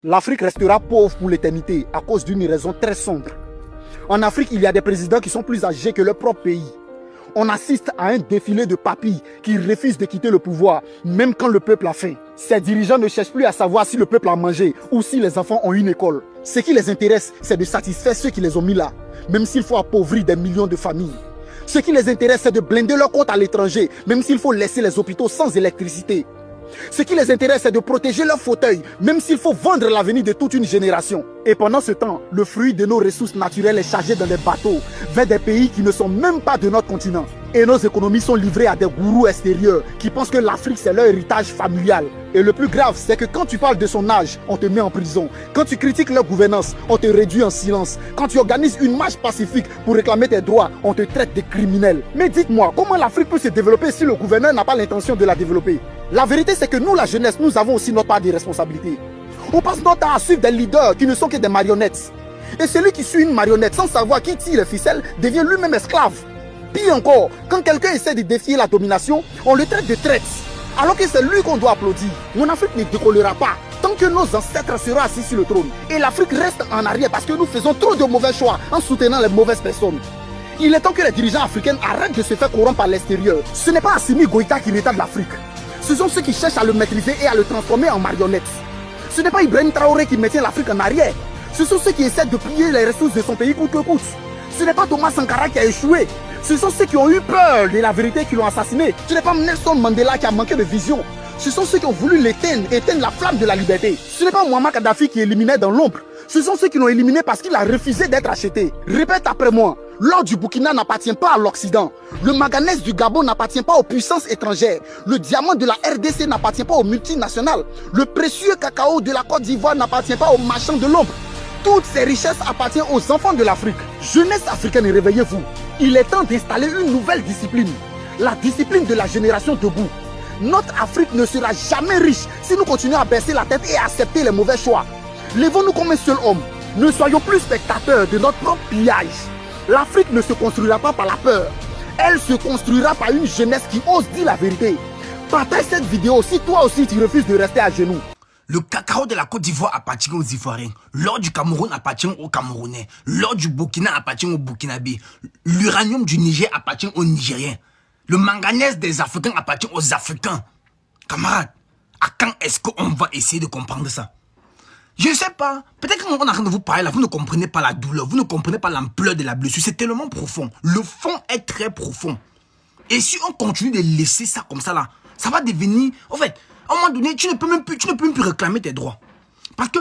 L'Afrique restera pauvre pour l'éternité à cause d'une raison très sombre. En Afrique, il y a des présidents qui sont plus âgés que leur propre pays. On assiste à un défilé de papilles qui refusent de quitter le pouvoir, même quand le peuple a faim. Ces dirigeants ne cherchent plus à savoir si le peuple a mangé ou si les enfants ont une école. Ce qui les intéresse, c'est de satisfaire ceux qui les ont mis là, même s'il faut appauvrir des millions de familles. Ce qui les intéresse, c'est de blinder leur compte à l'étranger, même s'il faut laisser les hôpitaux sans électricité. Ce qui les intéresse, c'est de protéger leur fauteuil, même s'il faut vendre l'avenir de toute une génération. Et pendant ce temps, le fruit de nos ressources naturelles est chargé dans des bateaux vers des pays qui ne sont même pas de notre continent. Et nos économies sont livrées à des gourous extérieurs qui pensent que l'Afrique c'est leur héritage familial. Et le plus grave, c'est que quand tu parles de son âge, on te met en prison. Quand tu critiques leur gouvernance, on te réduit en silence. Quand tu organises une marche pacifique pour réclamer tes droits, on te traite de criminel. Mais dites-moi, comment l'Afrique peut se développer si le gouverneur n'a pas l'intention de la développer? La vérité, c'est que nous, la jeunesse, nous avons aussi notre part de responsabilité. On passe notre temps à suivre des leaders qui ne sont que des marionnettes. Et celui qui suit une marionnette sans savoir qui tire les ficelles devient lui-même esclave. Pire encore, quand quelqu'un essaie de défier la domination, on le traite de traître. Alors que c'est lui qu'on doit applaudir. Mon Afrique ne décollera pas tant que nos ancêtres seront assis sur le trône. Et l'Afrique reste en arrière parce que nous faisons trop de mauvais choix en soutenant les mauvaises personnes. Il est temps que les dirigeants africains arrêtent de se faire corrompre par l'extérieur. Ce n'est pas Assimi Goïta qui retarde l'Afrique. Ce sont ceux qui cherchent à le maîtriser et à le transformer en marionnette. Ce n'est pas Ibrahim Traoré qui maintient l'Afrique en arrière. Ce sont ceux qui essaient de piller les ressources de son pays coûte que coûte. Ce n'est pas Thomas Sankara qui a échoué. Ce sont ceux qui ont eu peur de la vérité qui l'ont assassiné. Ce n'est pas Nelson Mandela qui a manqué de vision. Ce sont ceux qui ont voulu l'éteindre, éteindre la flamme de la liberté. Ce n'est pas Muammar Kadhafi qui éliminait dans l'ombre. Ce sont ceux qui l'ont éliminé parce qu'il a refusé d'être acheté. Répète après moi. L'or du Burkina n'appartient pas à l'Occident. Le manganèse du Gabon n'appartient pas aux puissances étrangères. Le diamant de la RDC n'appartient pas aux multinationales. Le précieux cacao de la Côte d'Ivoire n'appartient pas aux marchands de l'ombre. Toutes ces richesses appartiennent aux enfants de l'Afrique. Jeunesse africaine, réveillez-vous. Il est temps d'installer une nouvelle discipline. La discipline de la génération debout. Notre Afrique ne sera jamais riche si nous continuons à baisser la tête et à accepter les mauvais choix. Lèvons-nous comme un seul homme. Ne soyons plus spectateurs de notre propre pillage. L'Afrique ne se construira pas par la peur. Elle se construira par une jeunesse qui ose dire la vérité. Partage cette vidéo si toi aussi tu refuses de rester à genoux. Le cacao de la Côte d'Ivoire appartient aux Ivoiriens. L'or du Cameroun appartient aux Camerounais. L'or du Burkina appartient aux Burkinabés. L'uranium du Niger appartient aux Nigériens. Le manganèse des Africains appartient aux Africains. Camarades, à quand est-ce qu'on va essayer de comprendre ça? Je ne sais pas. Peut-être qu'on est en train de vous parler là, vous ne comprenez pas la douleur, vous ne comprenez pas l'ampleur de la blessure. C'est tellement profond. Le fond est très profond. Et si on continue de laisser ça comme ça là, ça va devenir... En fait, à un moment donné, tu ne peux même plus réclamer tes droits. Parce que